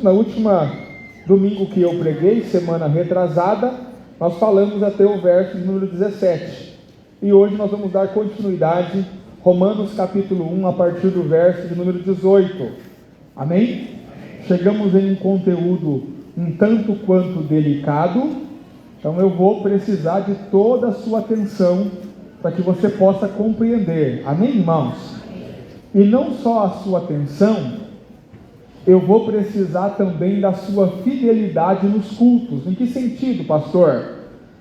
Na última domingo que eu preguei, semana retrasada, nós falamos até o verso de número 17. E hoje nós vamos dar continuidade, Romanos capítulo 1, a partir do verso de número 18. Amém? Chegamos em um conteúdo um tanto quanto delicado, então eu vou precisar de toda a sua atenção para que você possa compreender. Amém, irmãos? E não só a sua atenção, eu vou precisar também da sua fidelidade nos cultos. Em que sentido, pastor?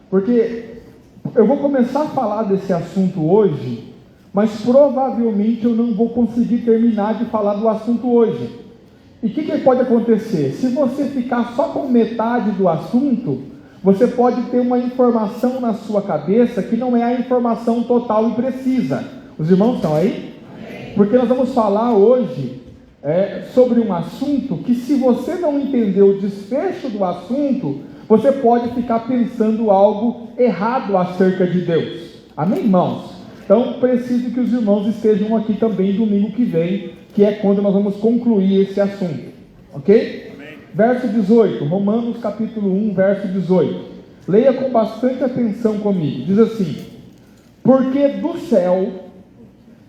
Porque eu vou começar a falar desse assunto hoje, mas provavelmente eu não vou conseguir terminar de falar do assunto hoje. E o que pode acontecer? Se você ficar só com metade do assunto, você pode ter uma informação na sua cabeça que não é a informação total e precisa. Os irmãos estão aí? Porque nós vamos falar hoje sobre um assunto que, se você não entender o desfecho do assunto, você pode ficar pensando algo errado acerca de Deus. Amém, irmãos? Então, preciso que os irmãos estejam aqui também domingo que vem, que é quando nós vamos concluir esse assunto. Ok? Amém. Verso 18, Romanos capítulo 1, verso 18. Leia com bastante atenção comigo. Diz assim: porque do céu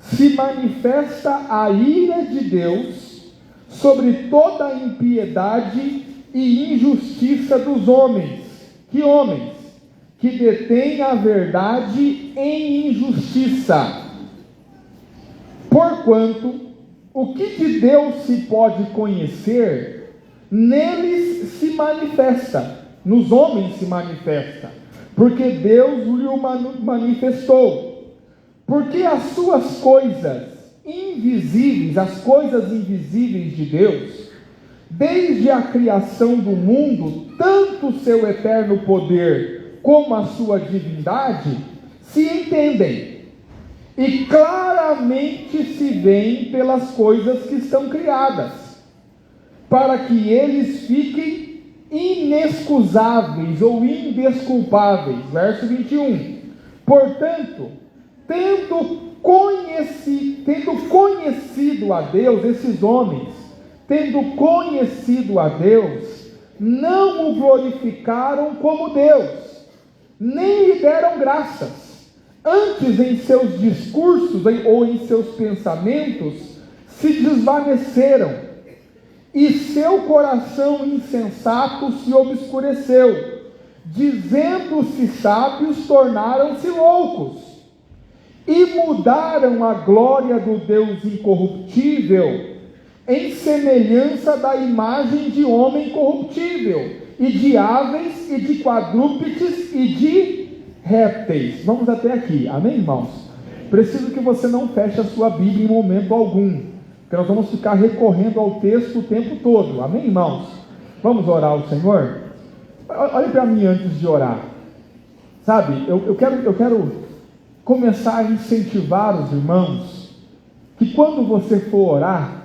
se manifesta a ira de Deus sobre toda a impiedade e injustiça dos homens. Que homens? Que detêm a verdade em injustiça. Porquanto, o que de Deus se pode conhecer, neles se manifesta, nos homens se manifesta, porque Deus lhe manifestou. Porque as suas coisas invisíveis, as coisas invisíveis de Deus, desde a criação do mundo, tanto o seu eterno poder como a sua divindade, se entendem, e claramente se veem pelas coisas que estão criadas, para que eles fiquem inexcusáveis ou indesculpáveis. Verso 21. Portanto, tendo conhecido a Deus, esses homens, tendo conhecido a Deus, não o glorificaram como Deus, nem lhe deram graças. Antes, em seus discursos ou em seus pensamentos, se desvaneceram, e seu coração insensato se obscureceu. Dizendo-se sábios, tornaram-se loucos, e mudaram a glória do Deus incorruptível em semelhança da imagem de homem corruptível, e de aves, e de quadrúpedes, e de répteis. Vamos até aqui, amém, irmãos? Preciso que você não feche a sua Bíblia em momento algum, porque nós vamos ficar recorrendo ao texto o tempo todo, amém, irmãos? Vamos orar ao Senhor? Olhe para mim antes de orar. Sabe, eu quero começar a incentivar os irmãos, que quando você for orar,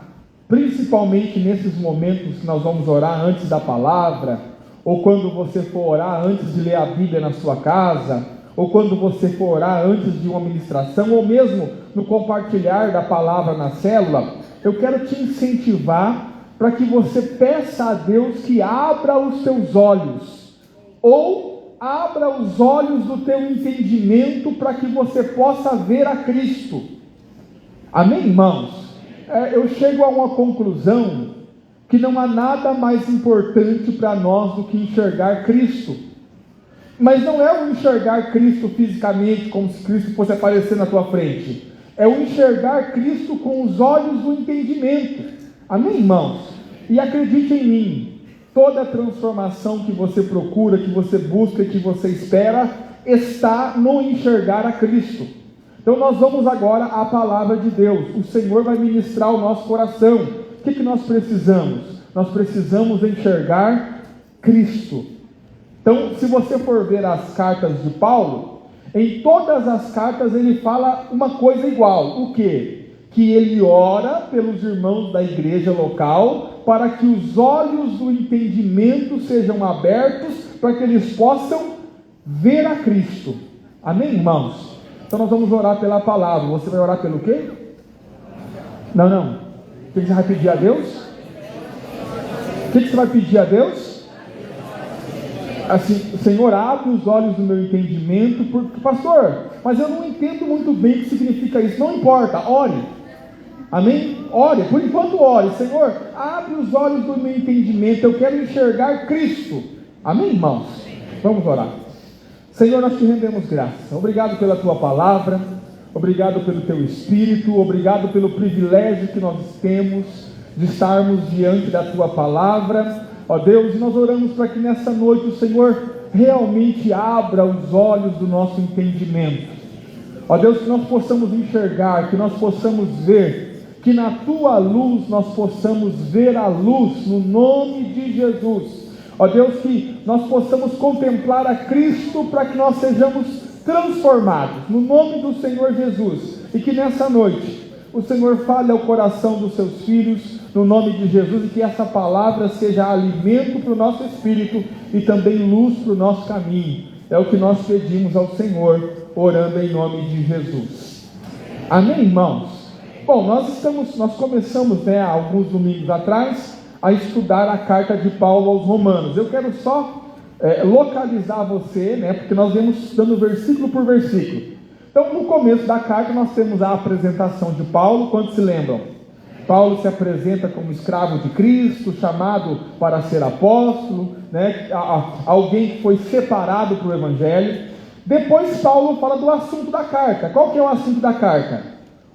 principalmente nesses momentos que nós vamos orar antes da palavra, ou quando você for orar antes de ler a Bíblia na sua casa, ou quando você for orar antes de uma ministração, ou mesmo no compartilhar da palavra na célula, eu quero te incentivar para que você peça a Deus que abra os seus olhos, ou abra os olhos do teu entendimento para que você possa ver a Cristo. Amém, irmãos? Eu chego a uma conclusão que não há nada mais importante para nós do que enxergar Cristo. Mas não é o enxergar Cristo fisicamente, como se Cristo fosse aparecer na tua frente. É o enxergar Cristo com os olhos do entendimento. Amém, irmãos? E acredite em mim, toda a transformação que você procura, que você busca, que você espera, está no enxergar a Cristo. Então nós vamos agora à palavra de Deus. O Senhor vai ministrar o nosso coração. O que nós precisamos? Nós precisamos enxergar Cristo. Então, se você for ver as cartas de Paulo, em todas as cartas ele fala uma coisa igual. O quê? Que ele ora pelos irmãos da igreja local, para que os olhos do entendimento sejam abertos, para que eles possam ver a Cristo. Amém, irmãos? Então nós vamos orar pela palavra. Você vai orar pelo quê? Não. O que você vai pedir a Deus? O que você vai pedir a Deus? Assim, Senhor, abre os olhos do meu entendimento, porque, pastor, mas eu não entendo muito bem o que significa isso. Não importa, ore. Amém? Ore, por enquanto ore. Senhor, abre os olhos do meu entendimento, eu quero enxergar Cristo. Amém, irmãos? Vamos orar. Senhor, nós te rendemos graça. Obrigado pela tua palavra, obrigado pelo teu Espírito, obrigado pelo privilégio que nós temos de estarmos diante da tua palavra. Ó Deus, e nós oramos para que nessa noite o Senhor realmente abra os olhos do nosso entendimento. Ó Deus, que nós possamos enxergar, que nós possamos ver, que na tua luz nós possamos ver a luz, no nome de Jesus. Ó Deus, que nós possamos contemplar a Cristo para que nós sejamos transformados, no nome do Senhor Jesus. E que nessa noite o Senhor fale ao coração dos seus filhos, no nome de Jesus, e que essa palavra seja alimento para o nosso espírito e também luz para o nosso caminho. É o que nós pedimos ao Senhor, orando em nome de Jesus. Amém, irmãos? Bom, nós começamos, há alguns domingos atrás, a estudar a carta de Paulo aos Romanos. Eu quero só localizar você, porque nós vamos estudando versículo por versículo. Então, no começo da carta, nós temos a apresentação de Paulo. Quantos se lembram? Paulo se apresenta como escravo de Cristo, chamado para ser apóstolo, alguém que foi separado para o Evangelho. Depois Paulo fala do assunto da carta. Qual que é o assunto da carta?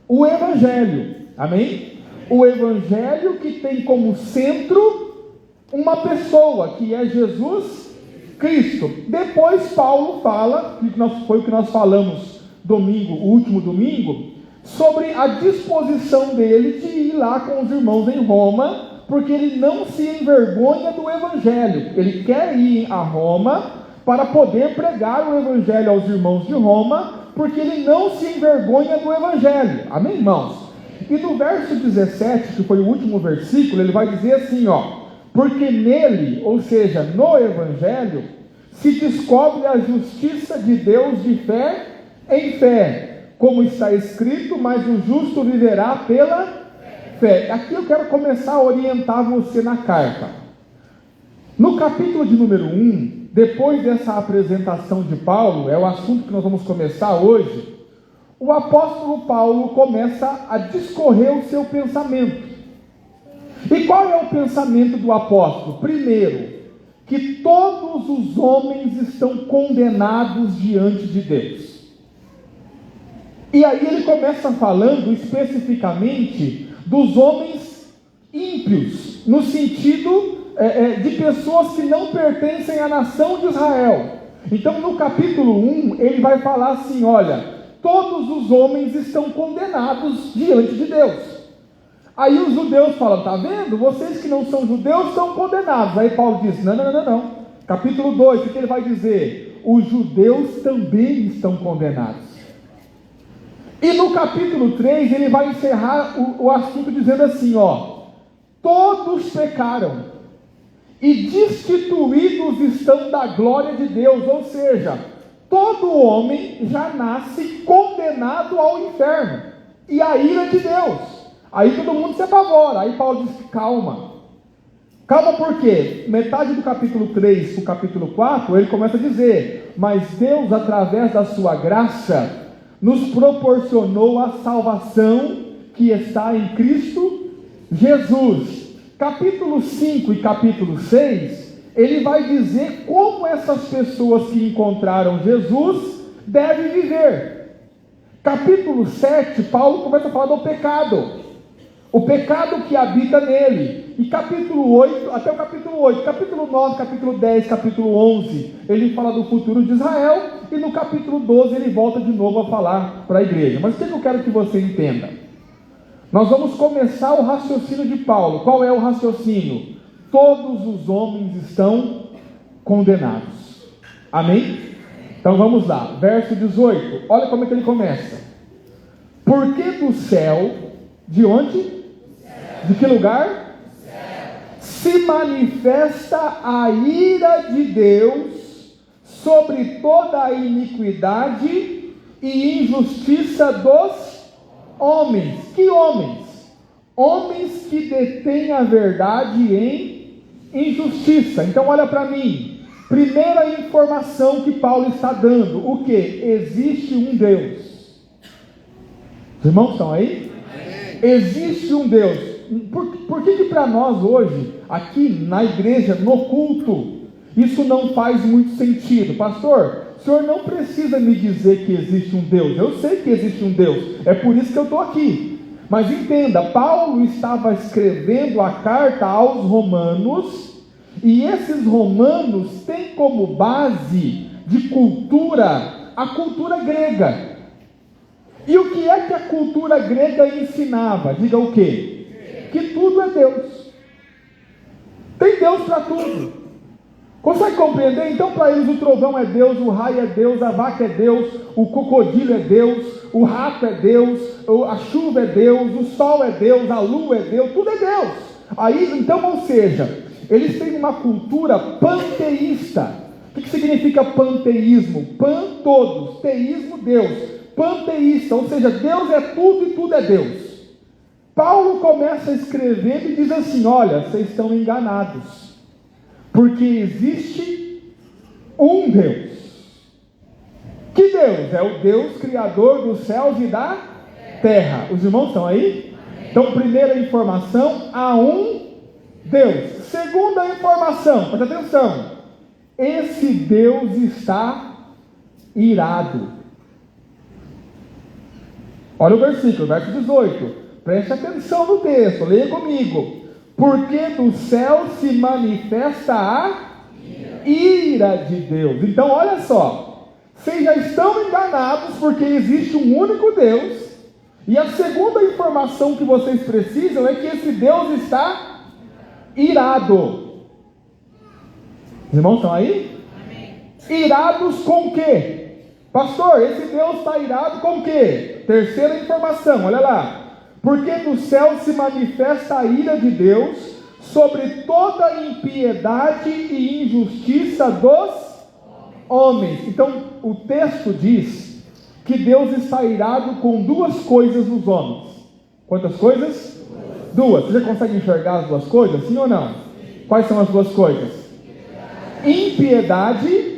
O Evangelho, amém? O Evangelho que tem como centro uma pessoa, que é Jesus Cristo. Depois Paulo fala, que foi o que nós falamos o último domingo, sobre a disposição dele de ir lá com os irmãos em Roma, porque ele não se envergonha do Evangelho. Ele quer ir a Roma para poder pregar o Evangelho aos irmãos de Roma, porque ele não se envergonha do Evangelho. Amém, irmãos? E no verso 17, que foi o último versículo, ele vai dizer assim, porque nele, ou seja, no Evangelho, se descobre a justiça de Deus de fé em fé, como está escrito, mas o justo viverá pela fé. Aqui eu quero começar a orientar você na carta. No capítulo de número 1, depois dessa apresentação de Paulo, é o assunto que nós vamos começar hoje, o apóstolo Paulo começa a discorrer o seu pensamento. E qual é o pensamento do apóstolo? Primeiro, que todos os homens estão condenados diante de Deus. E aí ele começa falando especificamente dos homens ímpios, no sentido de pessoas que não pertencem à nação de Israel. Então no capítulo 1 ele vai falar assim, olha, todos os homens estão condenados diante de Deus. Aí os judeus falam, tá vendo? Vocês que não são judeus estão condenados. Aí Paulo diz, não. Capítulo 2, o que ele vai dizer? Os judeus também estão condenados. E no capítulo 3 ele vai encerrar o assunto dizendo assim, todos pecaram e destituídos estão da glória de Deus, ou seja, todo homem já nasce condenado ao inferno e à ira de Deus. Aí todo mundo se apavora. Aí Paulo diz, calma por quê? Metade do capítulo 3 para o capítulo 4 ele começa a dizer, mas Deus através da sua graça nos proporcionou a salvação que está em Cristo Jesus. Capítulo 5 e capítulo 6, ele vai dizer como essas pessoas que encontraram Jesus devem viver. Capítulo 7, Paulo começa a falar do pecado, o pecado que habita nele. E capítulo 8, até o capítulo 8, capítulo 9, capítulo 10, capítulo 11, ele fala do futuro de Israel, e no capítulo 12 ele volta de novo a falar para a igreja. Mas o que eu quero que você entenda? Nós vamos começar o raciocínio de Paulo. Qual é o raciocínio? Todos os homens estão condenados. Amém? Então vamos lá, verso 18, olha como é que ele começa. Porque do céu, de onde? De que lugar? Se manifesta a ira de Deus sobre toda a iniquidade e injustiça dos homens. Que homens? Homens que detêm a verdade em injustiça. Então olha para mim, primeira informação que Paulo está dando, o que? Existe um Deus. Os irmãos estão aí? Existe um Deus. Por que para nós hoje, aqui na igreja, no culto, isso não faz muito sentido? Pastor, o senhor não precisa me dizer que existe um Deus. Eu sei que existe um Deus, é por isso que eu estou aqui. Mas entenda, Paulo estava escrevendo a carta aos romanos, e esses romanos têm como base de cultura a cultura grega. E o que é que a cultura grega ensinava? Diga o quê? Que tudo é Deus. Tem Deus para tudo. Consegue compreender? Então para eles o trovão é Deus, o raio é Deus, a vaca é Deus, o crocodilo é Deus, o rato é Deus, a chuva é Deus, o sol é Deus, a lua é Deus, tudo é Deus. Aí, então, ou seja, eles têm uma cultura panteísta. O que significa panteísmo? Pan, todos, teísmo, Deus. Panteísta, ou seja, Deus é tudo e tudo é Deus. Paulo começa a escrever e diz assim: olha, vocês estão enganados, porque existe um Deus. Que Deus? É o Deus criador dos céus e da terra. Os irmãos estão aí? Então, primeira informação, há um Deus. Segunda informação, presta atenção, esse Deus está irado. Olha o versículo, verso 18, preste atenção no texto, leia comigo. Porque do céu se manifesta a ira de Deus. Então olha só, vocês já estão enganados porque existe um único Deus, e a segunda informação que vocês precisam é que esse Deus está irado. Os irmãos estão aí? Amém. Irados com o quê? Pastor, esse Deus está irado com o quê? Terceira informação, olha lá. Porque do céu se manifesta a ira de Deus sobre toda a impiedade e injustiça dos homens. Então, o texto diz que Deus está irado com duas coisas nos homens. Quantas coisas? Duas. Você já consegue enxergar as duas coisas? Sim ou não? Quais são as duas coisas? Impiedade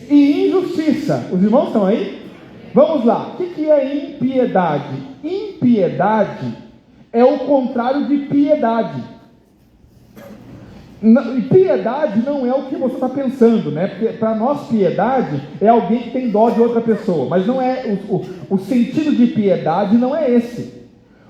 e injustiça. Os irmãos estão aí? Vamos lá. O que é impiedade? Impiedade é o contrário de piedade. Piedade não é o que você está pensando, né? Porque para nós piedade é alguém que tem dó de outra pessoa, mas não é o sentido de piedade não é esse.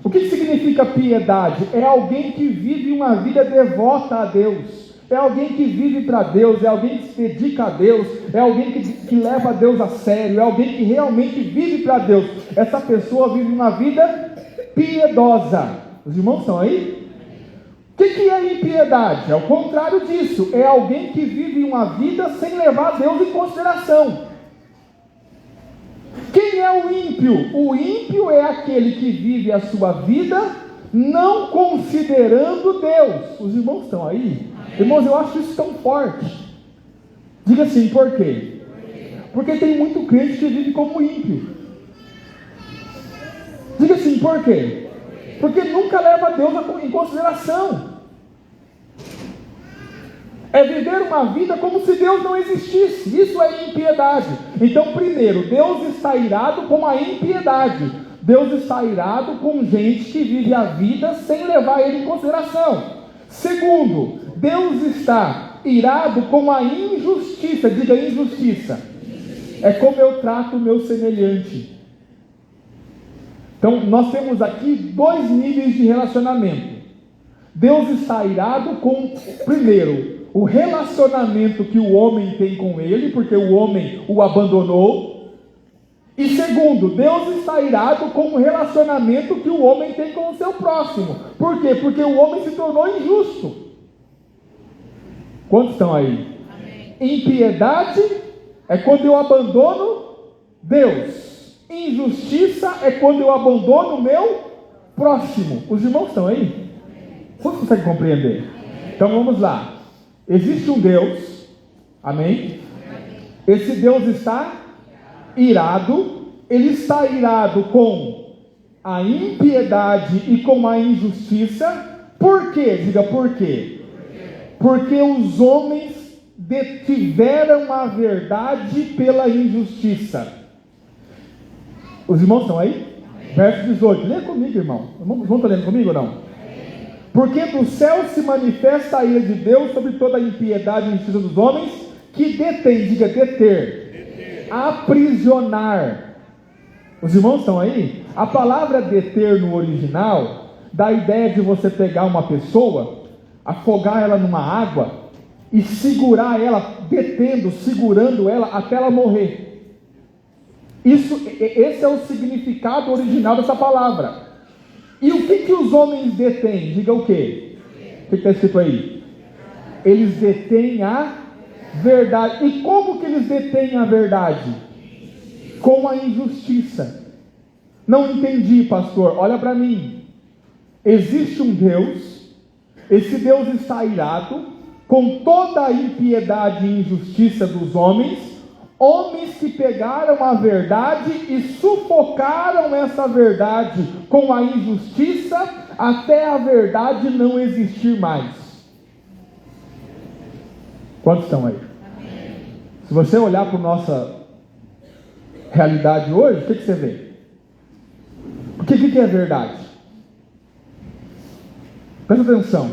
O que significa piedade? É alguém que vive uma vida devota a Deus. É alguém que vive para Deus, é alguém que se dedica a Deus, é alguém que leva a Deus a sério, é alguém que realmente vive para Deus. Essa pessoa vive uma vida piedosa. Os irmãos estão aí? O que é impiedade? É o contrário disso, é alguém que vive uma vida sem levar Deus em consideração. Quem é o ímpio? O ímpio é aquele que vive a sua vida não considerando Deus. Os irmãos estão aí? Irmãos, eu acho isso tão forte. Diga assim, por quê? Porque tem muito crente que vive como ímpio. Diga assim, por quê? Porque nunca leva Deus em consideração. É viver uma vida como se Deus não existisse. Isso é impiedade. Então, primeiro, Deus está irado com a impiedade. Deus está irado com gente que vive a vida sem levar Ele em consideração. Segundo, Deus está irado com a injustiça. Diga injustiça. É como eu trato o meu semelhante. Então, nós temos aqui dois níveis de relacionamento. Deus está irado com, primeiro, o relacionamento que o homem tem com Ele, porque o homem o abandonou. E segundo, Deus está irado com o relacionamento que o homem tem com o seu próximo. Por quê? Porque o homem se tornou injusto. Quantos estão aí? Amém. Impiedade é quando eu abandono Deus. Injustiça é quando eu abandono o meu próximo. Os irmãos estão aí? Você consegue compreender? Então vamos lá. Existe um Deus. Amém? Esse Deus está irado. Ele está irado com a impiedade e com a injustiça. Por quê? Diga por quê. porque os homens detiveram a verdade pela injustiça. Os irmãos estão aí? Verso 18, leia comigo, irmão. Os irmãos estão lendo comigo ou não? Porque do céu se manifesta a ira de Deus sobre toda a impiedade e injustiça dos homens, que detém, diga deter, aprisionar. Os irmãos estão aí? A palavra deter no original dá a ideia de você pegar uma pessoa, afogar ela numa água e segurar ela, detendo, segurando ela até ela morrer. Esse é o significado original dessa palavra. E o que os homens detêm? Diga o quê? O que está escrito aí? Eles detêm a verdade. E como que eles detêm a verdade? Com a injustiça. Não entendi, pastor. Olha para mim. Existe um Deus. Esse Deus está irado com toda a impiedade e injustiça dos homens. Homens que pegaram a verdade e sufocaram essa verdade com a injustiça até a verdade não existir mais. Quantos estão aí? Amém. Se você olhar para a nossa realidade hoje, o que você vê? O que é verdade? Presta atenção.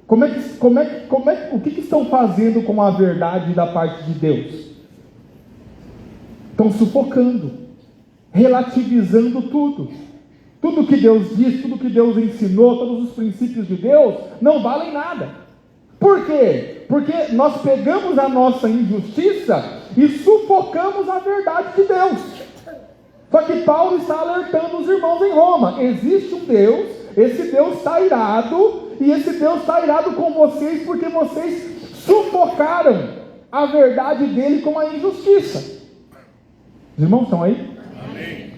O que estão fazendo com a verdade da parte de Deus? Estão sufocando, relativizando tudo. Tudo que Deus diz, tudo que Deus ensinou, todos os princípios de Deus não valem nada. Por quê? Porque nós pegamos a nossa injustiça e sufocamos a verdade de Deus. Só que Paulo está alertando os irmãos em Roma. Existe um Deus, esse Deus está irado, e esse Deus está irado com vocês porque vocês sufocaram a verdade dele com a injustiça. Os irmãos estão aí? Amém.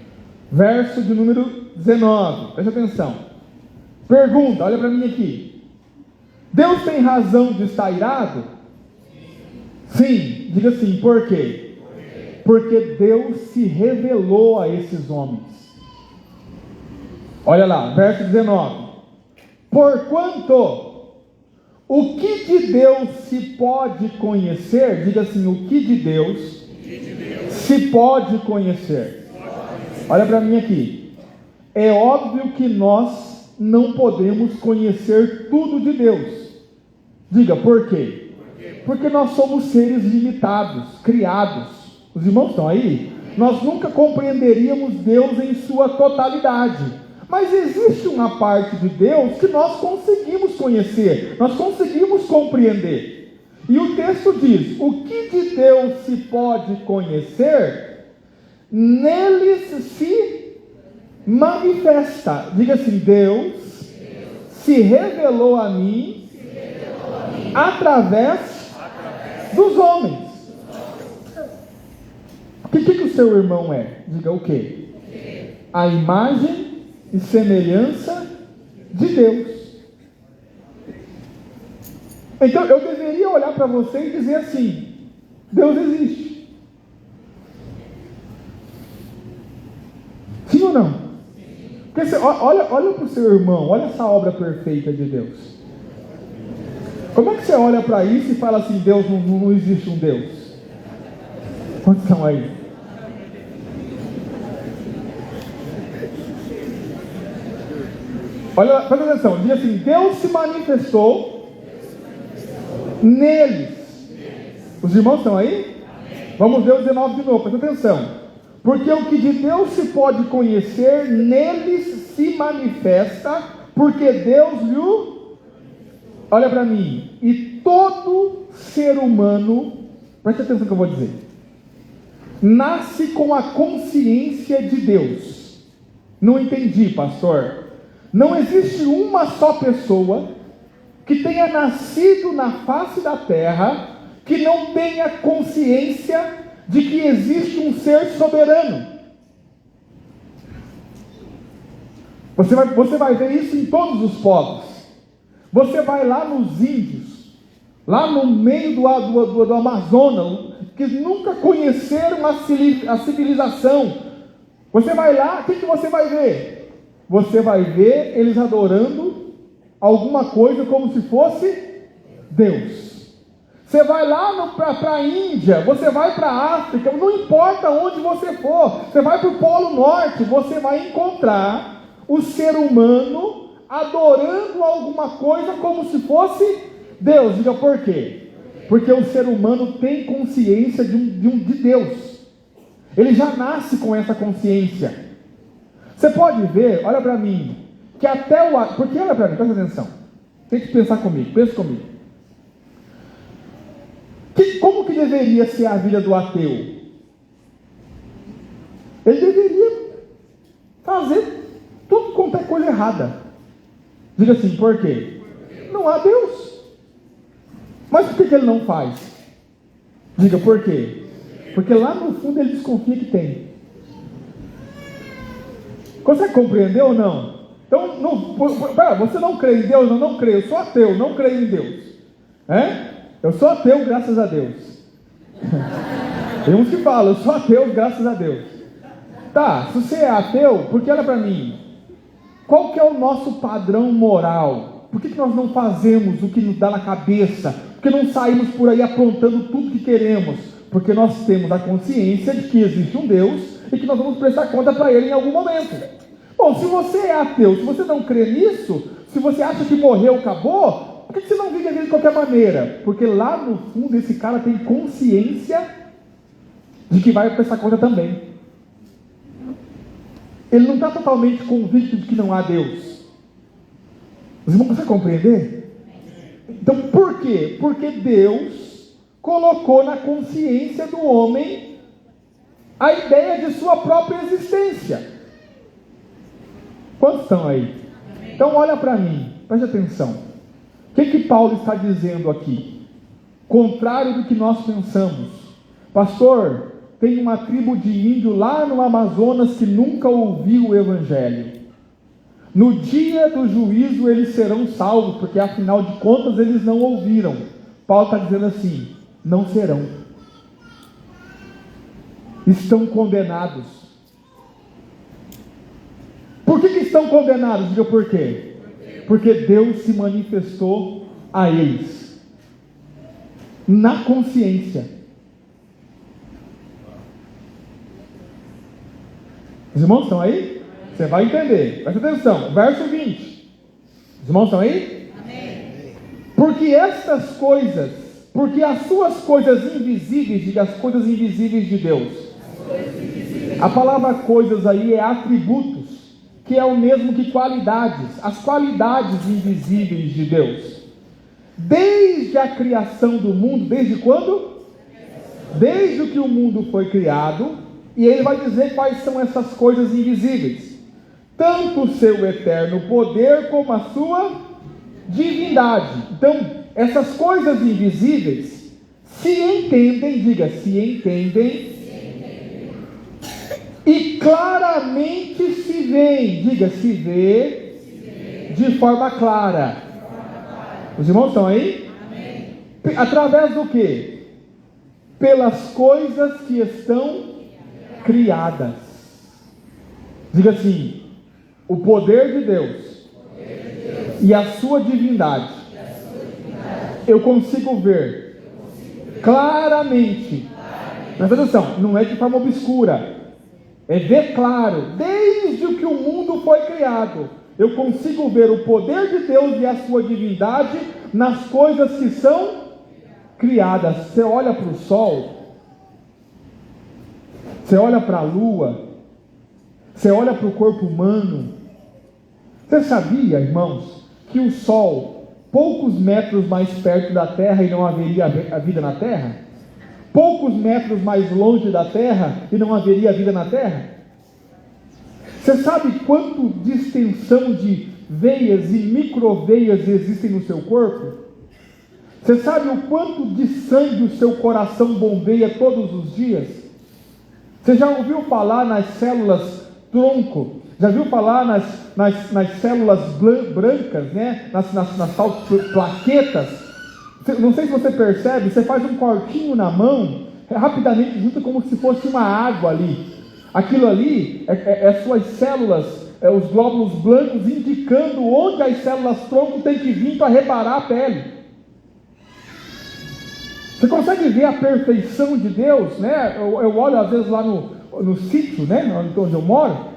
Verso de número 19, presta atenção. Pergunta, olha para mim aqui. Deus tem razão de estar irado? Sim, diga assim, por quê? Porque Deus se revelou a esses homens. Olha lá, verso 19. Porquanto o que de Deus se pode conhecer, diga assim, o que de Deus se pode conhecer. Olha para mim aqui. É óbvio que nós não podemos conhecer tudo de Deus. Diga, por quê? Porque nós somos seres limitados, criados. Os irmãos estão aí? Nós nunca compreenderíamos Deus em sua totalidade. Mas existe uma parte de Deus que nós conseguimos conhecer, nós conseguimos compreender. E o texto diz, o que de Deus se pode conhecer, neles se manifesta. Diga assim, Deus se revelou a mim através dos homens. O que o seu irmão é? Diga o quê? A imagem e semelhança de Deus. Então eu deveria olhar para você e dizer assim, Deus existe. Sim ou não? Porque você, olha para o seu irmão, olha essa obra perfeita de Deus. Como é que você olha para isso e fala assim, Deus não existe um Deus? Quantos estão aí? Olha, presta atenção, diz assim, Deus se manifestou neles. Os irmãos estão aí? Vamos ver o 19 de novo, presta atenção. Porque o que de Deus se pode conhecer, neles se manifesta, porque Deus lhe... Olha para mim, e todo ser humano, presta atenção no que eu vou dizer, nasce com a consciência de Deus. Não entendi, pastor. Não existe uma só pessoa que tenha nascido na face da terra que não tenha consciência de que existe um ser soberano. Você vai ver isso em todos os povos. Você vai lá nos índios, lá no meio do Amazonas, que nunca conheceram a civilização. Você vai lá, o que você vai ver? Você vai ver eles adorando alguma coisa como se fosse Deus. Você vai lá para a Índia, você vai para a África, não importa onde você for, você vai para o Polo Norte, você vai encontrar o ser humano adorando alguma coisa como se fosse Deus. Diga por quê? Porque o ser humano tem consciência de Deus. Ele já nasce com essa consciência. Você pode ver, olha para mim, que até o... Porque olha para mim, presta atenção. Tem que pensar comigo, pensa comigo. Como que deveria ser a vida do ateu? Ele deveria fazer tudo quanto é coisa errada. Diga assim, por quê? Não há Deus. Mas por que ele não faz? Diga por quê? Porque lá no fundo ele desconfia que tem. Consegue compreender ou não? Então, você não crê em Deus? Eu não creio, eu sou ateu, não creio em Deus. Eu sou ateu, graças a Deus. Tem uns que falam, eu sou ateu, graças a Deus. Tá, se você é ateu, porque olha para mim, qual que é o nosso padrão moral? Por que nós não fazemos o que nos dá na cabeça? Por que não saímos por aí aprontando tudo que queremos? Porque nós temos a consciência de que existe um Deus e que nós vamos prestar conta para Ele em algum momento. Bom, se você é ateu, se você não crê nisso, se você acha que morreu, acabou, por que você não vive a vida de qualquer maneira? Porque lá no fundo esse cara tem consciência de que vai prestar conta também. Ele não está totalmente convicto de que não há Deus. Os irmãos conseguem compreender? Então por quê? Porque Deus colocou na consciência do homem a ideia de sua própria existência. Quantos estão aí? Então olha para mim, preste atenção. O que Paulo está dizendo aqui? Contrário do que nós pensamos. Pastor, tem uma tribo de índio lá no Amazonas que nunca ouviu o Evangelho. No dia do juízo eles serão salvos, porque afinal de contas eles não ouviram. Paulo está dizendo assim, não serão. Estão condenados. Por que estão condenados? Diga por quê? Porque Deus se manifestou a eles na consciência. Os irmãos estão aí? Você vai entender. Presta atenção. Verso 20. Os irmãos estão aí? Amém. Porque as suas coisas invisíveis, diga as coisas invisíveis de Deus. A palavra coisas aí é atributos, que é o mesmo que qualidades, as qualidades invisíveis de Deus. Desde a criação do mundo, desde quando? Desde que o mundo foi criado, e ele vai dizer quais são essas coisas invisíveis. Tanto o seu eterno poder como a sua divindade. Então, essas coisas invisíveis se entendem, diga, se entendem. E claramente se vê, diga, se vê de forma clara. Os irmãos estão aí? Amém. Através do que? Pelas coisas que estão criadas. Diga assim, o poder de Deus e a sua divindade eu consigo ver claramente. Presta atenção, não é de forma obscura. É ver claro, desde que o mundo foi criado, eu consigo ver o poder de Deus e a sua divindade nas coisas que são criadas. Você olha para o sol, você olha para a lua, você olha para o corpo humano. Você sabia, irmãos, que o sol, poucos metros mais perto da terra e não haveria a vida na terra? Poucos metros mais longe da terra e não haveria vida na terra? Você sabe quanto de extensão de veias e microveias existem no seu corpo? Você sabe o quanto de sangue o seu coração bombeia todos os dias? Você já ouviu falar nas células tronco? Já viu falar nas células brancas, né? nas plaquetas? Não sei se você percebe, você faz um cortinho na mão, rapidamente junta como se fosse uma água ali. Aquilo ali é suas células, os glóbulos brancos indicando onde as células tronco têm que vir para reparar a pele. Você consegue ver a perfeição de Deus, né? Eu olho às vezes lá no sítio, né? Onde eu moro.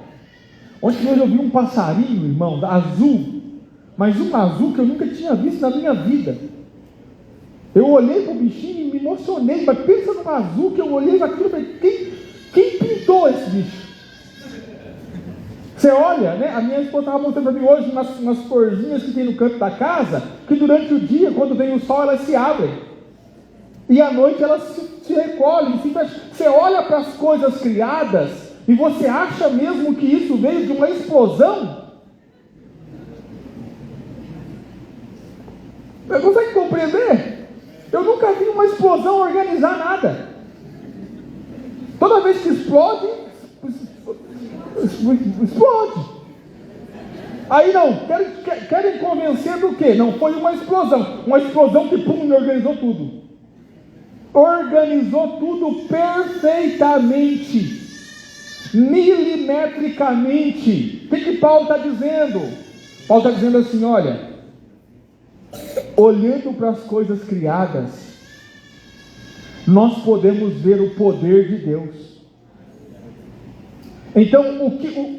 Ontem eu vi um passarinho, irmão, azul. Mas um azul que eu nunca tinha visto na minha vida. Eu olhei para o bichinho e me emocionei. Mas pensa num azul que eu olhei aquilo e falei, quem pintou esse bicho? Você olha, né? A minha esposa estava mostrando para mim hoje umas corzinhas que tem no canto da casa, que durante o dia, quando vem o sol, elas se abrem. E à noite elas se recolhem. Você olha para as coisas criadas e você acha mesmo que isso veio de uma explosão? Você consegue compreender? Eu nunca vi uma explosão organizar nada. Toda vez que explode. Aí não, querem convencer do quê? Não foi uma explosão que pum, organizou tudo. Organizou tudo perfeitamente, milimetricamente. O que Paulo está dizendo? Paulo está dizendo assim, olha, olhando para as coisas criadas, nós podemos ver o poder de Deus. Então,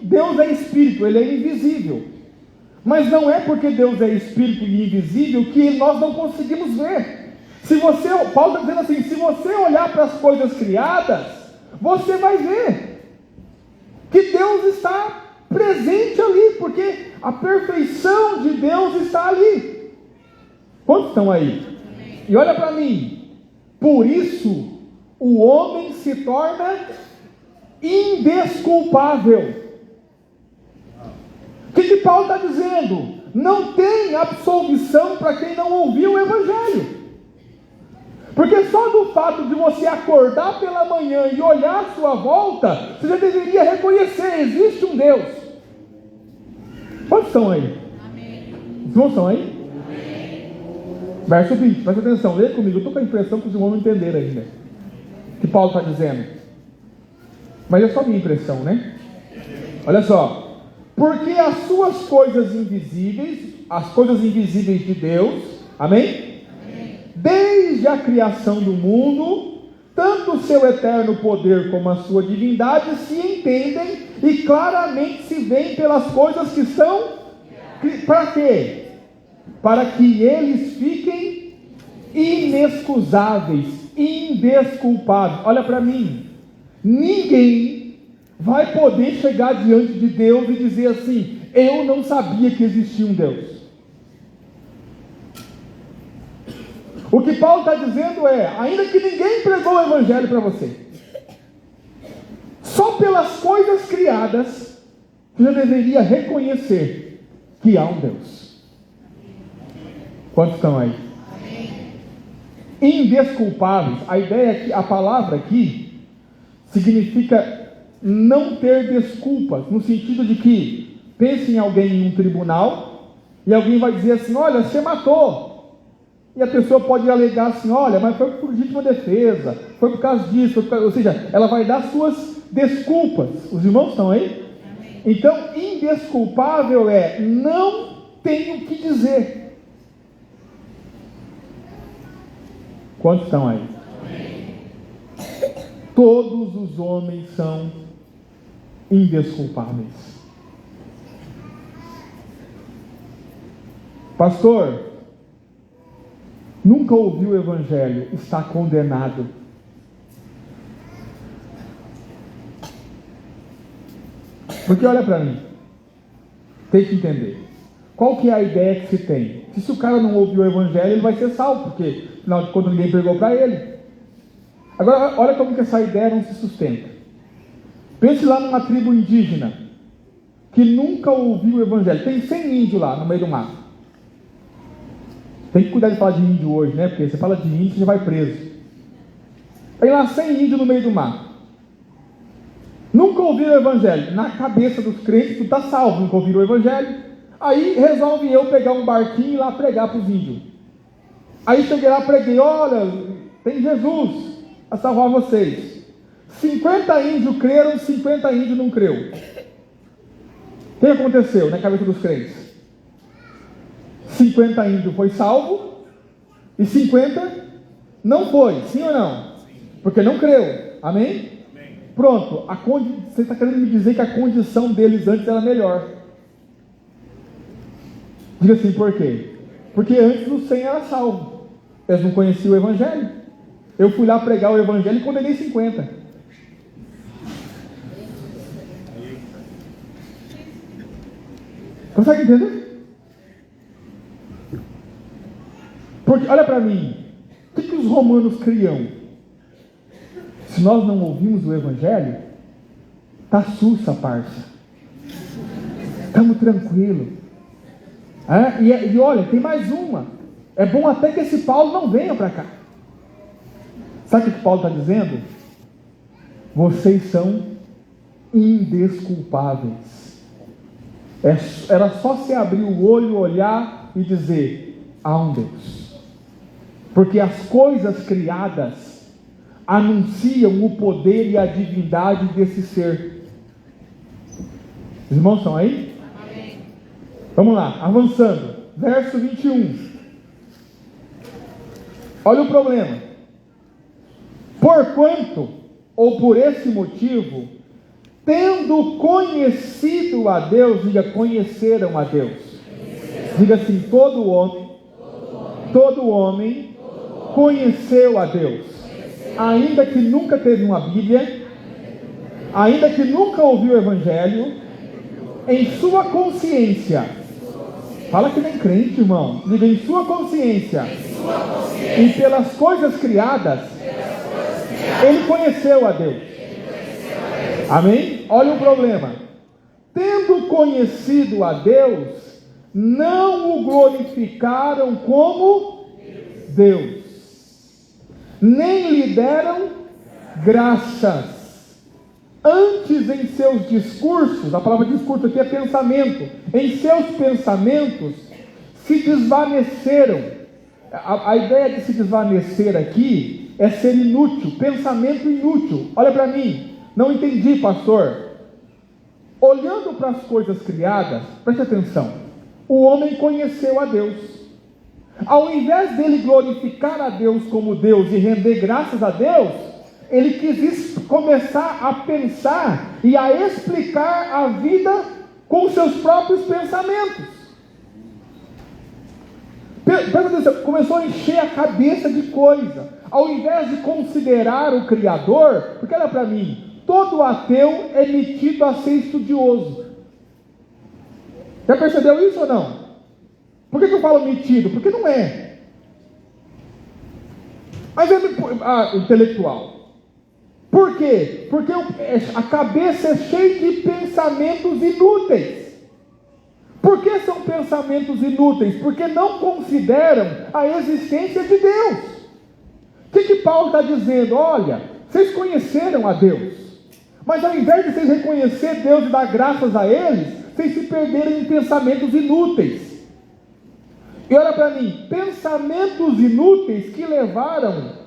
Deus é espírito, ele é invisível. Mas não é porque Deus é espírito e invisível que nós não conseguimos ver. Paulo está dizendo assim, se você olhar para as coisas criadas, você vai ver que Deus está presente ali, porque a perfeição de Deus está ali. Quantos estão aí? E olha para mim, por isso o homem se torna indesculpável. O que Paulo está dizendo? Não tem absolvição para quem não ouviu o Evangelho. Porque só do fato de você acordar pela manhã e olhar à sua volta, você já deveria reconhecer, existe um Deus. Quantos estão aí? Amém. Os irmãos estão aí? Amém. Verso 20, presta atenção, lê comigo. Eu estou com a impressão que os irmãos não entenderam ainda o que Paulo está dizendo. Mas é só minha impressão, né? Olha só. Porque as suas coisas invisíveis, as coisas invisíveis de Deus, amém? Amém. Desde a criação do mundo, tanto o seu eterno poder como a sua divindade se entendem e claramente se veem pelas coisas que são. Para quê? Para que eles fiquem inexcusáveis, indesculpáveis. Olha para mim. Ninguém vai poder chegar diante de Deus e dizer assim, eu não sabia que existia um Deus. O que Paulo está dizendo é, ainda que ninguém pregou o Evangelho para você, só pelas coisas criadas, você deveria reconhecer que há um Deus. Quantos estão aí? Indesculpáveis, a ideia é que a palavra aqui significa não ter desculpas, no sentido de que pense em alguém em um tribunal e alguém vai dizer assim, olha, você matou, e a pessoa pode alegar assim, olha, mas foi por legítima defesa, foi por causa disso, ou seja, ela vai dar suas desculpas. Os irmãos estão aí? Amém. Então, indesculpável é não tenho o que dizer. Quantos estão aí? Todos os homens são indesculpáveis. Pastor, nunca ouviu o Evangelho, está condenado. Porque olha para mim, tem que entender. Qual que é a ideia que se tem? Que se o cara não ouviu o Evangelho, ele vai ser salvo, porque afinal de contas ninguém pregou para ele. Agora, olha como que essa ideia não se sustenta. Pense lá numa tribo indígena que nunca ouviu o Evangelho. Tem 100 índios lá no meio do mato. Tem que cuidar de falar de índio hoje, né? Porque você fala de índio, você vai preso. Tem lá 100 índios no meio do mato. Nunca ouviram o Evangelho. Na cabeça dos crentes, tu está salvo, nunca ouviram o Evangelho. Aí resolve eu pegar um barquinho e ir lá pregar para os índios. Aí cheguei lá, preguei, olha, tem Jesus a salvar vocês. 50 índios creram, 50 índios não creu. O que aconteceu na cabeça dos crentes? 50 índios foi salvo e 50 Não foi, sim ou não? Porque não creu, amém? Pronto, você está querendo me dizer que a condição deles antes era melhor. Diga assim, por quê? Porque antes o 100 era salvo. Eles não conheciam o Evangelho. Eu fui lá pregar o Evangelho e condenei 50. Consegue entender? Porque, olha para mim, o que os romanos criam? Se nós não ouvimos o Evangelho, tá sussa, parça. Estamos tranquilos. E olha, tem mais uma. É bom até que esse Paulo não venha para cá. Sabe o que Paulo está dizendo? Vocês são indesculpáveis. Era só você abrir o olho, olhar e dizer: há um Deus. Porque as coisas criadas anunciam o poder e a divindade desse ser. Os irmãos estão aí? Amém. Vamos lá, avançando. Verso 21. Olha o problema. Porquanto, ou por esse motivo, tendo conhecido a Deus, diga, conheceram a Deus. Diga assim, todo homem conheceu a Deus. Ainda que nunca teve uma Bíblia, ainda que nunca ouviu o Evangelho, em sua consciência, fala que nem crente, irmão, diga, em sua consciência, e pelas coisas criadas, ele conheceu a Deus. Amém? Olha o problema. Tendo conhecido a Deus, não o glorificaram como Deus, nem lhe deram graças. Antes, em seus discursos, a palavra discurso aqui é pensamento, em seus pensamentos se desvaneceram. A ideia de se desvanecer aqui é ser inútil, pensamento inútil. Olha para mim, não entendi, pastor. Olhando para as coisas criadas, preste atenção, o homem conheceu a Deus. Ao invés dele glorificar a Deus como Deus e render graças a Deus, ele quis começar a pensar e a explicar a vida com seus próprios pensamentos. Presta atenção, começou a encher a cabeça de coisa. Ao invés de considerar o Criador, porque olha para mim, todo ateu é metido a ser estudioso. Já percebeu isso ou não? Por que eu falo metido? Porque não é. Mas é intelectual. Por quê? Porque a cabeça é cheia de pensamentos inúteis. Por que são pensamentos inúteis? Porque não consideram a existência de Deus. O que Paulo está dizendo? Olha, vocês conheceram a Deus, mas ao invés de vocês reconhecer Deus e dar graças a eles, vocês se perderam em pensamentos inúteis. E olha para mim, pensamentos inúteis que levaram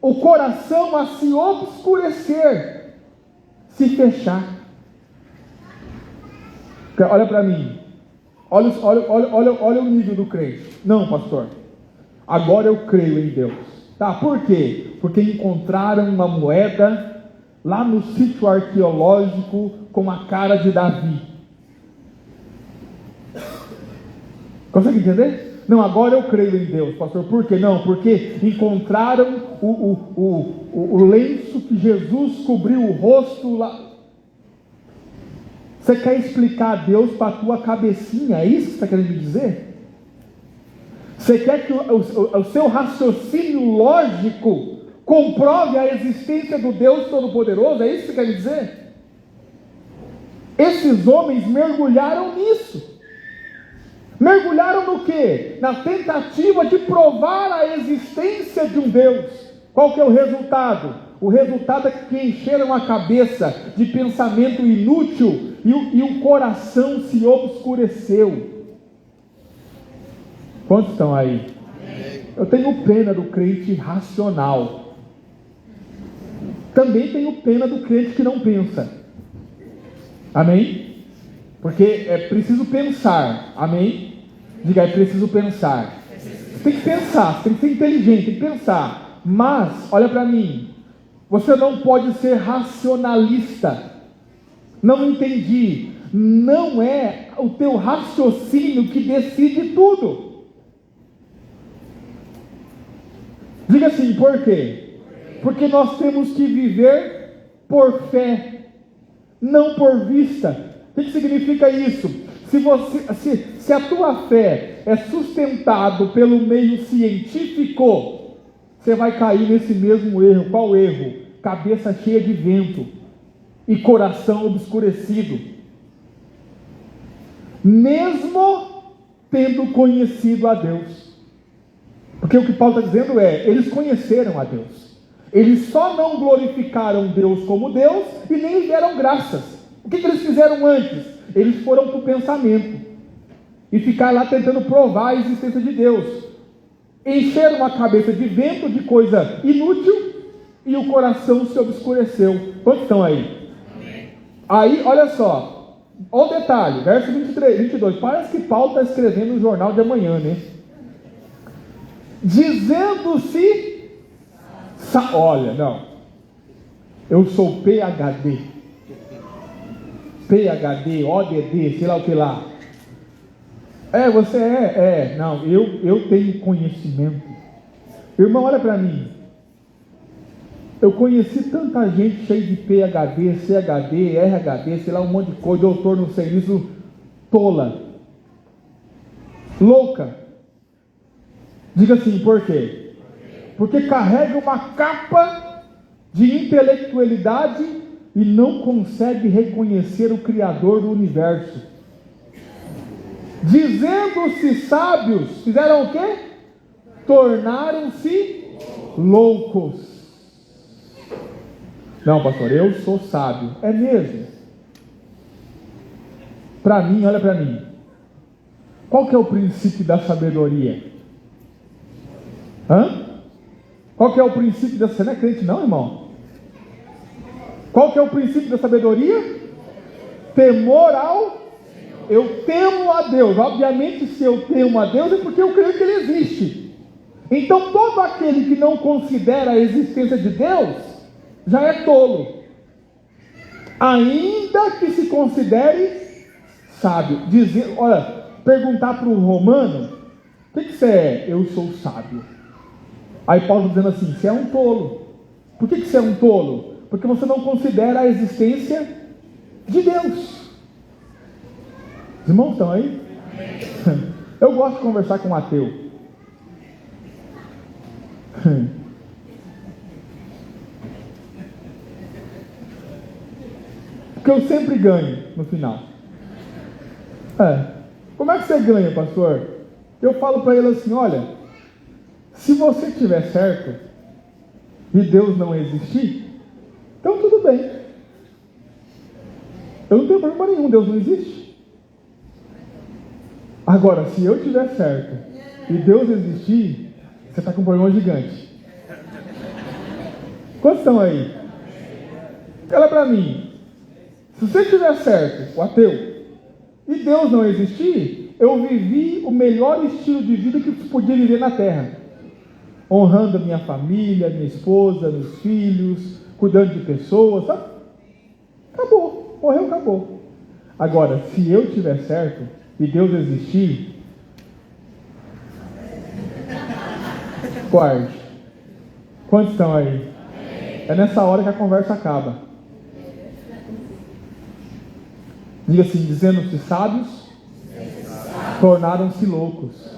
o coração a se obscurecer, se fechar. Olha para mim, olha o nível do crente. Não, pastor, agora eu creio em Deus. Tá, por quê? Porque encontraram uma moeda lá no sítio arqueológico com a cara de Davi. Consegue entender? Não, agora eu creio em Deus, pastor. Por quê? Não, porque encontraram o lenço que Jesus cobriu o rosto lá. Você quer explicar a Deus para a tua cabecinha? É isso que você está querendo me dizer? Você quer que o seu raciocínio lógico comprove a existência do Deus Todo-Poderoso? É isso que você quer me dizer? Esses homens mergulharam nisso. Mergulharam no quê? Na tentativa de provar a existência de um Deus. Qual que é o resultado? O resultado é que encheram a cabeça de pensamento inútil e o coração se obscureceu. Quantos estão aí? Eu tenho pena do crente racional. Também tenho pena do crente que não pensa. Amém? Porque é preciso pensar. Amém? Diga, é preciso pensar. Você tem que pensar, você tem que ser inteligente, tem que pensar. Mas, olha para mim, você não pode ser racionalista. Não entendi. Não é o teu raciocínio que decide tudo. Diga assim, por quê? Porque nós temos que viver por fé, não por vista. O que significa isso? Se a tua fé é sustentado pelo meio científico, você vai cair nesse mesmo erro. Qual erro? Cabeça cheia de vento e coração obscurecido. Mesmo tendo conhecido a Deus. Porque o que Paulo está dizendo é, eles conheceram a Deus. Eles só não glorificaram Deus como Deus e nem lhe deram graças. O que eles fizeram antes? Eles foram para o pensamento e ficaram lá tentando provar a existência de Deus. Encheram a cabeça de vento, de coisa inútil, e o coração se obscureceu. Quantos estão aí? Aí, olha só, olha o detalhe, verso 23, 22, parece que Paulo está escrevendo no jornal de amanhã, né? Dizendo-se, olha, não, eu sou PhD, ODD, sei lá o que lá. Você não, eu tenho conhecimento. Irmão, olha para mim. Eu conheci tanta gente cheia de PhD, ChD, RhD, sei lá, um monte de coisa, doutor não sei isso, tola, louca. Diga assim, por quê? Porque carrega uma capa de intelectualidade e não consegue reconhecer o Criador do universo. Dizendo-se sábios, fizeram o quê? Tornaram-se loucos. Não, pastor, eu sou sábio. É mesmo? Para mim, olha para mim. Qual que é o princípio da sabedoria? Qual que é o princípio da... Você não é crente não, irmão? Qual que é o princípio da sabedoria? Temor ao... Eu temo a Deus. Obviamente, se eu temo a Deus é porque eu creio que Ele existe. Então, todo aquele que não considera a existência de Deus já é tolo, ainda que se considere sábio. Olha, perguntar para o romano, o que você é? Eu sou sábio. Aí Paulo está dizendo assim, você é um tolo. Por que você é um tolo? Porque você não considera a existência de Deus. Os irmãos estão aí? Eu gosto de conversar com um ateu. Porque eu sempre ganho no final. Como é que você ganha, pastor? Eu falo para ele assim, olha, se você estiver certo e Deus não existir, então tudo bem. Eu não tenho problema nenhum, Deus não existe. Agora, se eu estiver certo e Deus existir, você está com um problema gigante. Quantos estão aí? Olha para mim. Se você estiver certo, o ateu, e Deus não existir, eu vivi o melhor estilo de vida que você podia viver na terra. Honrando a minha família, minha esposa, meus filhos, cuidando de pessoas, sabe? Acabou, morreu, acabou. Agora, se eu estiver certo e Deus existir, guarde. Quantos estão aí? É nessa hora que a conversa acaba. Diga assim, dizendo-se sábios, tornaram-se loucos.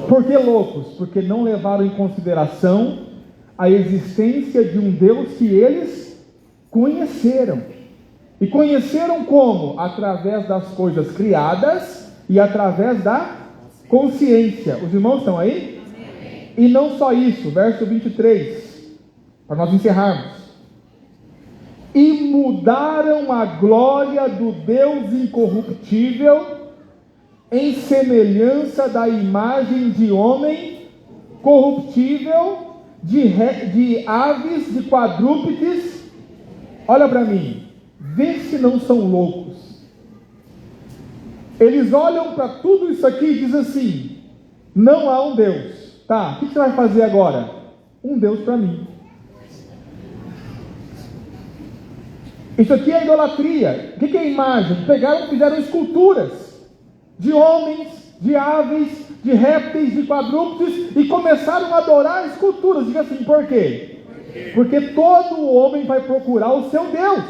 Por que loucos? Porque não levaram em consideração a existência de um Deus que eles conheceram. E conheceram como? Através das coisas criadas e através da consciência. Os irmãos estão aí? E não só isso, verso 23, para nós encerrarmos. E mudaram a glória do Deus incorruptível em semelhança da imagem de homem corruptível, de aves, de quadrúpedes. Olha para mim, vê se não são loucos. Eles olham para tudo isso aqui e dizem assim, não há um Deus. Tá, o que você vai fazer agora? um Deus para mim. Isso aqui é idolatria. O que é imagem? Pegaram e fizeram esculturas de homens, de aves, de répteis, de quadrúpedes, e começaram a adorar esculturas. Diga assim, por quê? Porque todo homem vai procurar o seu Deus.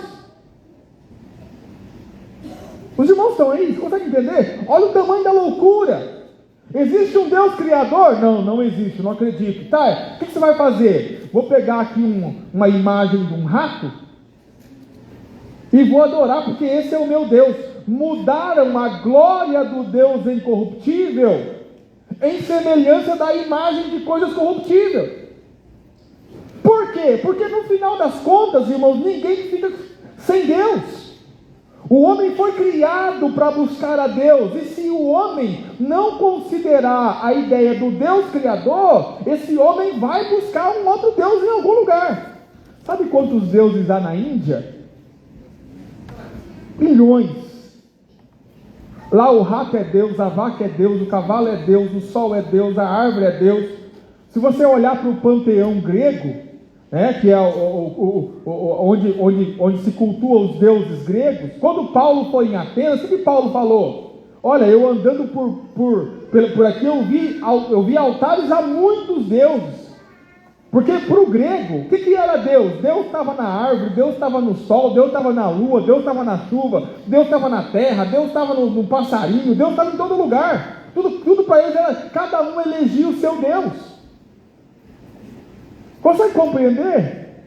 Os irmãos estão aí? Você consegue entender? Olha o tamanho da loucura. Existe um Deus criador? Não, não existe, não acredito. Tá, o que você vai fazer? Vou pegar aqui uma imagem de um rato e vou adorar, porque esse é o meu Deus. Mudaram a glória do Deus incorruptível em semelhança da imagem de coisas corruptíveis. Por quê? Porque no final das contas, irmãos, ninguém fica sem Deus. O homem foi criado para buscar a Deus, e se o homem não considerar a ideia do Deus Criador, esse homem vai buscar um outro Deus em algum lugar. Sabe quantos deuses há na Índia? Milhões. Lá o rato é Deus, a vaca é Deus, o cavalo é Deus, o sol é Deus, a árvore é Deus. Se você olhar para o panteão grego, que é onde se cultua os deuses gregos, quando Paulo foi em Atenas, o que Paulo falou? Olha, eu andando por aqui, eu vi altares a muitos deuses. Porque para o grego, o que era Deus? Deus estava na árvore, Deus estava no sol, Deus estava na lua, Deus estava na chuva, Deus estava na terra, Deus estava no passarinho, Deus estava em todo lugar. Tudo para eles era, cada um elegia o seu Deus. Consegue compreender?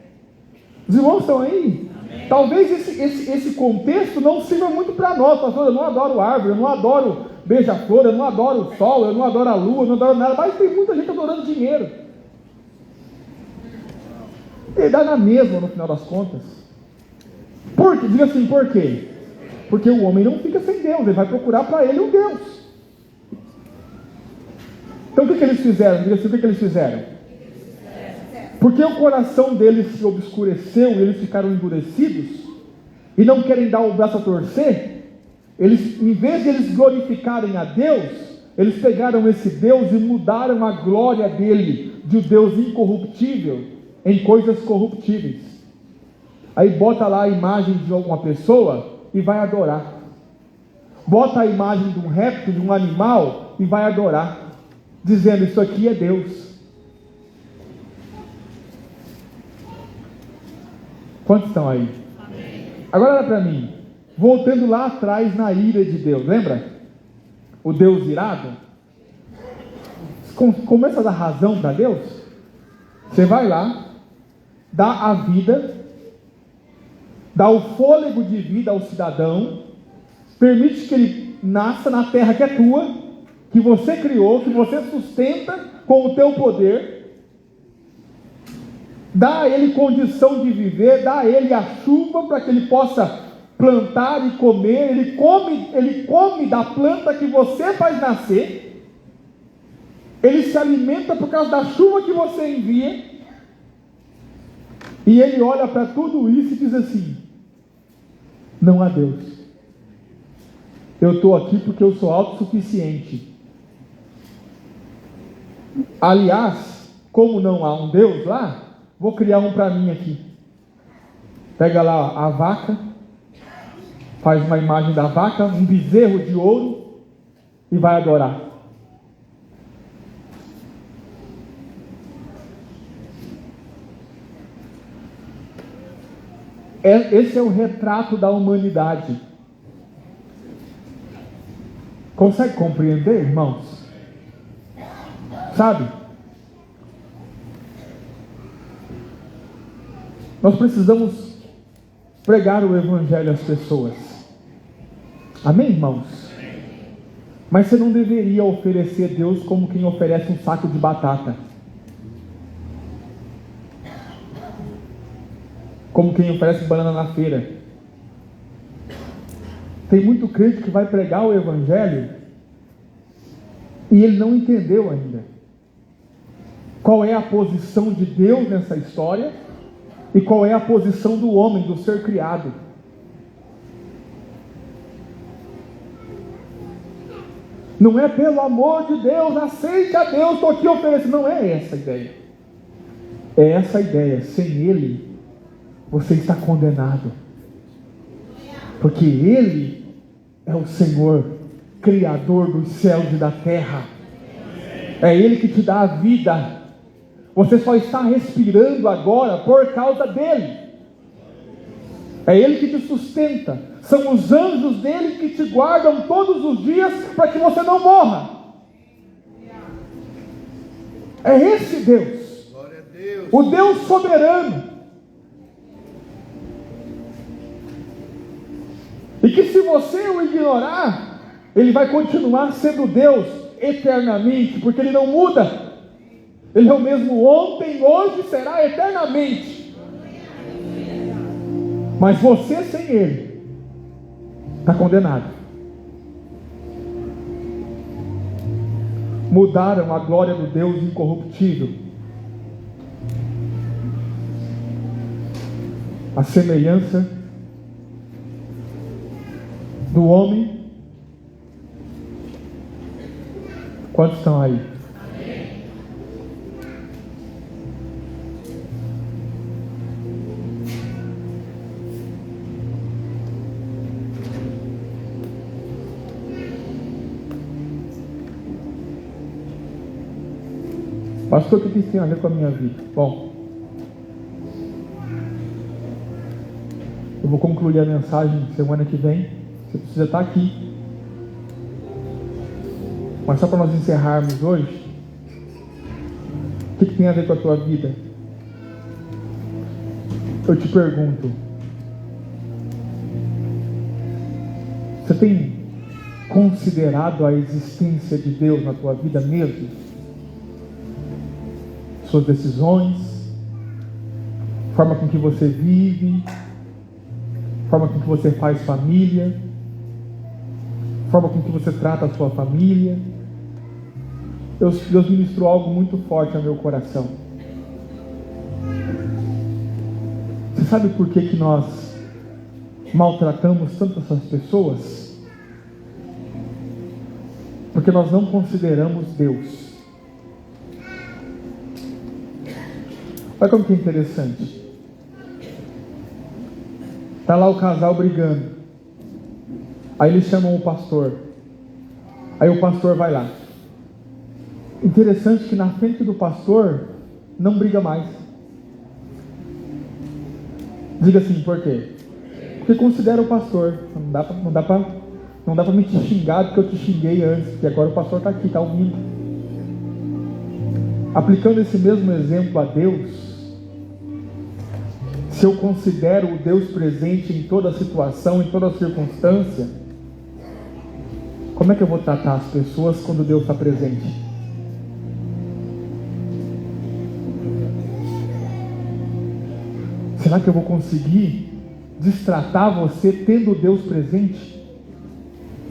Os irmãos estão aí? Amém. Talvez esse contexto não sirva muito para nós, pastor. Eu não adoro árvore, eu não adoro beija-flor, eu não adoro o sol, eu não adoro a lua, eu não adoro nada, mas tem muita gente adorando dinheiro. Ele dá na mesma no final das contas. Por quê? Diga assim, por quê? Porque o homem não fica sem Deus, ele vai procurar para ele um Deus. Então o que eles fizeram? Diga assim, o que eles fizeram? Porque o coração deles se obscureceu e eles ficaram endurecidos e não querem dar o braço a torcer, eles, em vez de eles glorificarem a Deus, eles pegaram esse Deus e mudaram a glória dele, de um Deus incorruptível, em coisas corruptíveis. Aí bota lá a imagem de alguma pessoa e vai adorar. Bota a imagem de um réptil, de um animal e vai adorar, dizendo, isso aqui é Deus. Quantos estão aí? Amém. Agora olha para mim, voltando lá atrás na ira de Deus, lembra? O Deus irado. Começa a dar razão para Deus. Você vai lá, dá a vida, dá o fôlego de vida ao cidadão, permite que ele nasça na terra que é tua, que você criou, que você sustenta com o teu poder, dá a ele condição de viver, dá a ele a chuva para que ele possa plantar e comer, ele come da planta que você faz nascer, ele se alimenta por causa da chuva que você envia, e ele olha para tudo isso e diz assim, não há Deus, eu estou aqui porque eu sou autossuficiente. Aliás, como não há um Deus lá, vou criar um para mim aqui. Pega lá a vaca, faz uma imagem da vaca, um bezerro de ouro e vai adorar. Esse é o retrato da humanidade. Consegue compreender, irmãos? Sabe? Nós precisamos pregar o Evangelho às pessoas. Amém, irmãos? Mas você não deveria oferecer a Deus como quem oferece um saco de batata. Como quem oferece banana na feira. Tem muito crente que vai pregar o Evangelho e ele não entendeu ainda qual é a posição de Deus nessa história e qual é a posição do homem, do ser criado. Não é pelo amor de Deus, aceite a Deus, estou aqui oferecendo. Não é essa a ideia. É essa a ideia. Sem Ele, você está condenado. Porque Ele é o Senhor, Criador dos céus e da terra. É Ele que te dá a vida. Você só está respirando agora por causa dEle. É Ele que te sustenta. São os anjos dEle que te guardam todos os dias para que você não morra. É esse Deus. Glória a Deus. O Deus soberano. E que se você o ignorar, Ele vai continuar sendo Deus eternamente, porque Ele não muda. Ele é o mesmo ontem, hoje, será eternamente. Mas você sem Ele está condenado. Mudaram a glória do Deus incorruptível, a semelhança do homem. Quantos estão aí? Pastor, o que isso tem a ver com a minha vida? Bom, eu vou concluir a mensagem semana que vem. Você precisa estar aqui. Mas só para nós encerrarmos hoje, o que tem a ver com a tua vida? Eu te pergunto, você tem considerado a existência de Deus na tua vida mesmo? Suas decisões, forma com que você vive, forma com que você faz família, forma com que você trata a sua família. Deus ministrou algo muito forte ao meu coração. Você sabe por que nós maltratamos tanto essas pessoas? Porque nós não consideramos Deus. Olha como que é interessante. Está lá o casal brigando. Aí eles chamam o pastor. Aí o pastor vai lá. Interessante que na frente do pastor não briga mais. Diga assim, por quê? Porque considera o pastor. Não dá para me te xingar porque eu te xinguei antes, porque agora o pastor está aqui, está ouvindo. Aplicando esse mesmo exemplo a Deus, se eu considero o Deus presente em toda situação, em toda circunstância, como é que eu vou tratar as pessoas quando Deus está presente? Será que eu vou conseguir destratar você tendo Deus presente?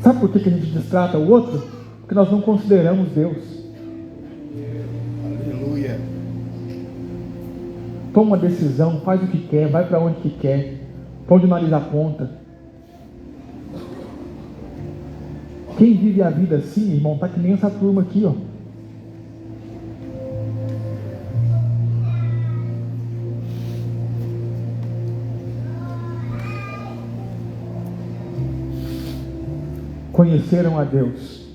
Sabe por que a gente destrata o outro? Porque nós não consideramos Deus. Aleluia. Toma uma decisão, faz o que quer, vai para onde que quer, põe o nariz à ponta. Quem vive a vida assim, irmão, está que nem essa turma aqui, ó. Conheceram a Deus,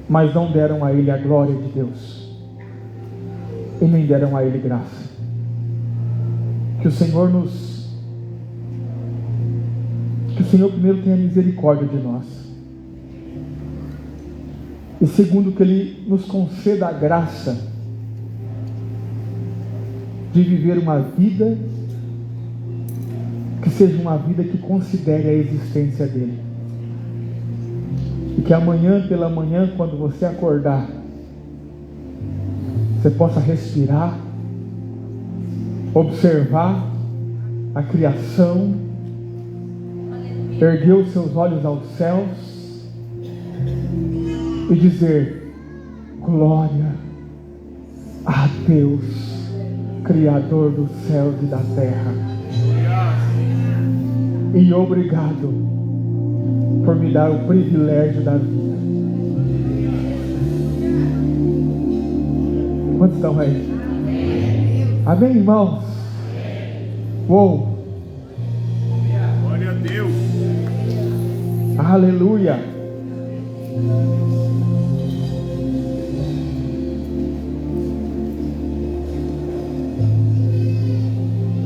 mas não deram a Ele a glória de Deus, e nem deram a Ele graça. Que o Senhor primeiro tenha misericórdia de nós, e segundo, que Ele nos conceda a graça de viver uma vida que seja uma vida que considere a existência dEle. E que amanhã pela manhã, quando você acordar, você possa respirar, observar a criação, erguer os seus olhos aos céus e dizer: glória a Deus, Criador dos céus e da terra, e obrigado por me dar o privilégio da vida. Quantos estão aí? Amém, irmãos? Uou! Glória a Deus. Aleluia!